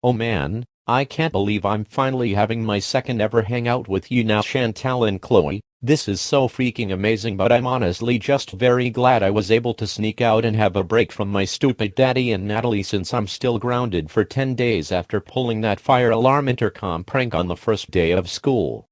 Oh man, I can't believe I'm finally having my second ever hangout with you now, Chantal and Chloe. This is so freaking amazing, but I'm honestly just very glad I was able to sneak out and have a break from my stupid daddy and Natalie, since I'm still grounded for 10 days after pulling that fire alarm intercom prank on the first day of school.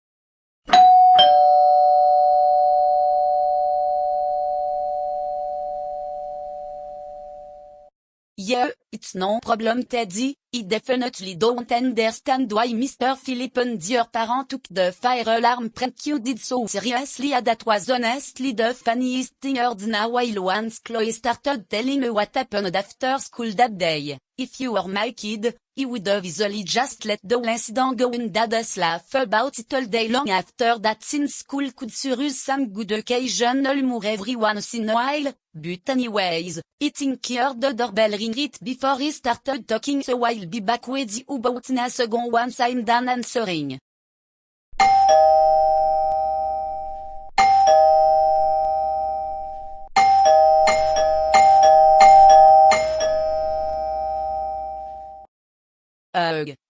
Yeah, it's no problem, Teddy. I definitely don't understand why Mr. Philip and your parent took the fire alarm prank you did so seriously. That was honestly the funniest thing heard now. While once Chloe started telling me what happened after school that day, if you were my kid, he would have easily just let the whole incident go and dad us laugh about it all day long after that, since school could sure use some good occasional humor every once in a while. But anyways, I think he heard the doorbell ring right before he started talking, so I'll be back with you about in a second once I'm done answering.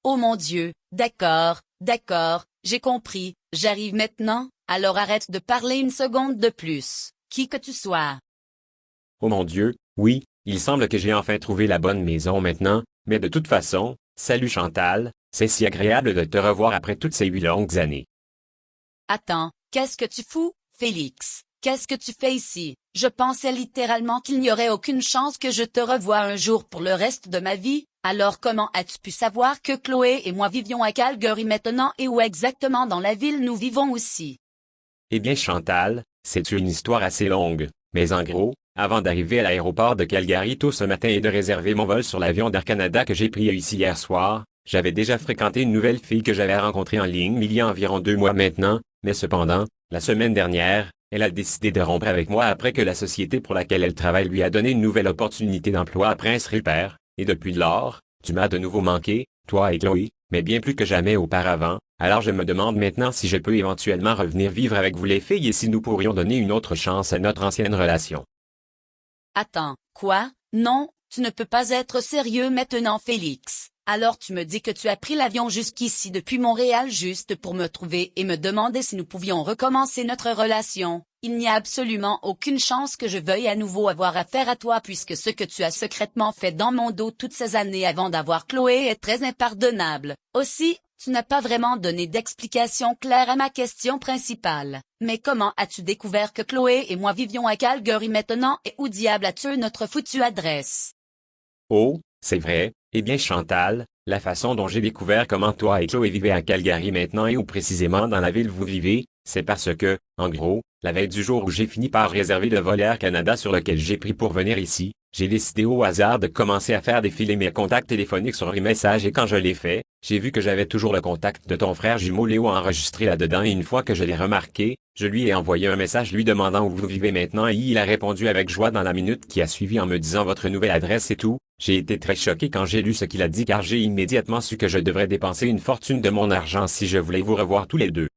Oh mon Dieu, d'accord, j'ai compris, j'arrive maintenant, alors arrête de parler une seconde de plus, qui que tu sois. Oh mon Dieu, oui, il semble que j'ai enfin trouvé la bonne maison maintenant, mais de toute façon, salut Chantal, c'est si agréable de te revoir après toutes ces 8 longues années. Attends, qu'est-ce que tu fous, Félix? Qu'est-ce que tu fais ici? Je pensais littéralement qu'il n'y aurait aucune chance que je te revoie un jour pour le reste de ma vie. Alors comment as-tu pu savoir que Chloé et moi vivions à Calgary maintenant, et où exactement dans la ville nous vivons aussi? Eh bien Chantal, c'est une histoire assez longue, mais en gros, avant d'arriver à l'aéroport de Calgary tôt ce matin et de réserver mon vol sur l'avion d'Air Canada que j'ai pris ici hier soir, j'avais déjà fréquenté une nouvelle fille que j'avais rencontrée en ligne il y a environ 2 mois maintenant, mais cependant, la semaine dernière, elle a décidé de rompre avec moi après que la société pour laquelle elle travaille lui a donné une nouvelle opportunité d'emploi à Prince Rupert, et depuis lors, tu m'as de nouveau manqué, toi et Chloé, mais bien plus que jamais auparavant, alors je me demande maintenant si je peux éventuellement revenir vivre avec vous les filles et si nous pourrions donner une autre chance à notre ancienne relation. Attends, quoi? Non, tu ne peux pas être sérieux maintenant, Félix. Alors tu me dis que tu as pris l'avion jusqu'ici depuis Montréal juste pour me trouver et me demander si nous pouvions recommencer notre relation. Il n'y a absolument aucune chance que je veuille à nouveau avoir affaire à toi, puisque ce que tu as secrètement fait dans mon dos toutes ces années avant d'avoir Chloé est très impardonnable. Aussi, tu n'as pas vraiment donné d'explication claire à ma question principale. Mais comment as-tu découvert que Chloé et moi vivions à Calgary maintenant, et où diable as-tu eu notre foutue adresse? Oh, c'est vrai. Eh bien Chantal, la façon dont j'ai découvert comment toi et Chloé vivaient à Calgary maintenant et où précisément dans la ville vous vivez, c'est parce que, en gros, la veille du jour où j'ai fini par réserver le vol Air Canada sur lequel j'ai pris pour venir ici, j'ai décidé au hasard de commencer à faire défiler mes contacts téléphoniques sur mes messages, et quand je l'ai fait, j'ai vu que j'avais toujours le contact de ton frère jumeau Léo enregistré là-dedans, et une fois que je l'ai remarqué, je lui ai envoyé un message lui demandant où vous vivez maintenant, et il a répondu avec joie dans la minute qui a suivi en me disant votre nouvelle adresse et tout. J'ai été très choqué quand j'ai lu ce qu'il a dit, car j'ai immédiatement su que je devrais dépenser une fortune de mon argent si je voulais vous revoir tous les deux.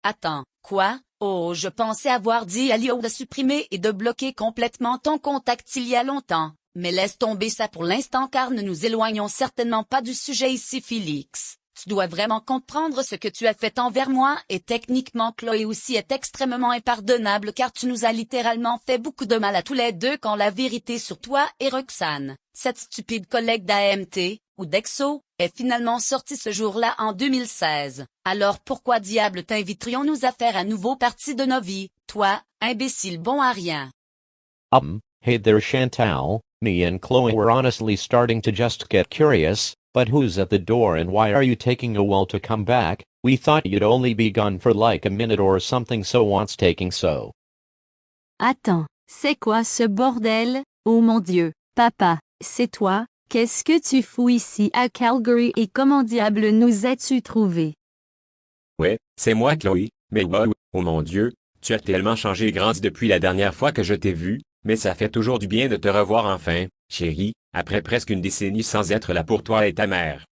Attends, quoi? Oh, je pensais avoir dit à Léo de supprimer et de bloquer complètement ton contact il y a longtemps. Mais laisse tomber ça pour l'instant, car nous nous éloignons certainement pas du sujet ici, Félix. Tu dois vraiment comprendre ce que tu as fait envers moi, et techniquement Chloé aussi est extrêmement impardonnable, car tu nous as littéralement fait beaucoup de mal à tous les deux, quand la vérité sur toi et Roxane, cette stupide collègue d'AMT, ou d'Exo, est finalement sortie ce jour-là en 2016. Alors pourquoi diable t'inviterions-nous à faire à nouveau partie de nos vies, toi, imbécile bon à rien? Hey there Chantal, me and Chloe were honestly starting to just get curious, but who's at the door and why are you taking a while to come back? We thought you'd only be gone for like a minute or something, so what's taking so? Attends, c'est quoi ce bordel? Oh mon Dieu, papa, c'est toi? Qu'est-ce que tu fous ici à Calgary et comment diable nous as-tu trouvés? Ouais, c'est moi Chloé, mais wow, oh mon Dieu, tu as tellement changé et grandi depuis la dernière fois que je t'ai vu, mais ça fait toujours du bien de te revoir enfin, chérie, après presque une décennie sans être là pour toi et ta mère.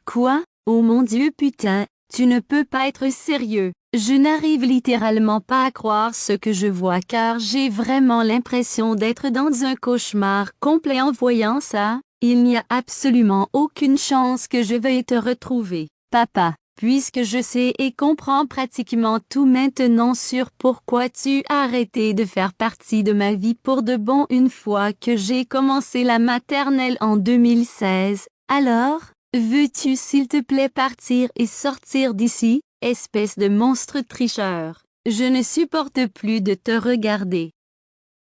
Quoi? Oh mon Dieu putain, tu ne peux pas être sérieux. Je n'arrive littéralement pas à croire ce que je vois, car j'ai vraiment l'impression d'être dans un cauchemar complet en voyant ça. Il n'y a absolument aucune chance que je veuille te retrouver, papa, puisque je sais et comprends pratiquement tout maintenant sur pourquoi tu as arrêté de faire partie de ma vie pour de bon une fois que j'ai commencé la maternelle en 2016. Alors, veux-tu s'il te plaît partir et sortir d'ici, espèce de monstre tricheur? Je ne supporte plus de te regarder.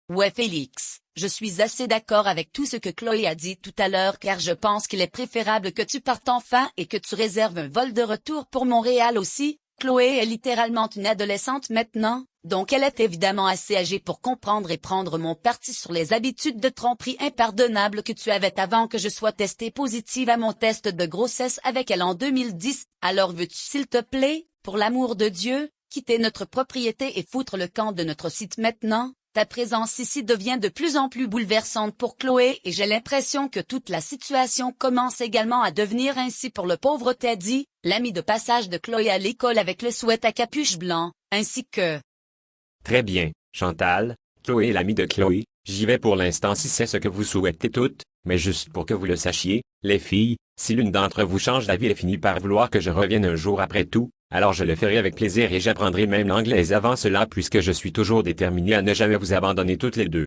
Ouais Félix, je suis assez d'accord avec tout ce que Chloé a dit tout à l'heure car je pense qu'il est préférable que tu partes enfin et que tu réserves un vol de retour pour Montréal aussi. Chloé est littéralement une adolescente maintenant, donc elle est évidemment assez âgée pour comprendre et prendre mon parti sur les habitudes de tromperie impardonnables que tu avais avant que je sois testée positive à mon test de grossesse avec elle en 2010. Alors veux-tu s'il te plaît, pour l'amour de Dieu, quitter notre propriété et foutre le camp de notre site maintenant? Ta présence ici devient de plus en plus bouleversante pour Chloé et j'ai l'impression que toute la situation commence également à devenir ainsi pour le pauvre Teddy, l'ami de passage de Chloé à l'école avec le sweat à capuche blanc, ainsi que... Très bien, Chantal, Chloé est l'amie de Chloé, j'y vais pour l'instant si c'est ce que vous souhaitez toutes, mais juste pour que vous le sachiez, les filles, si l'une d'entre vous change d'avis et finit par vouloir que je revienne un jour après tout, alors je le ferai avec plaisir et j'apprendrai même l'anglais avant cela puisque je suis toujours déterminé à ne jamais vous abandonner toutes les deux.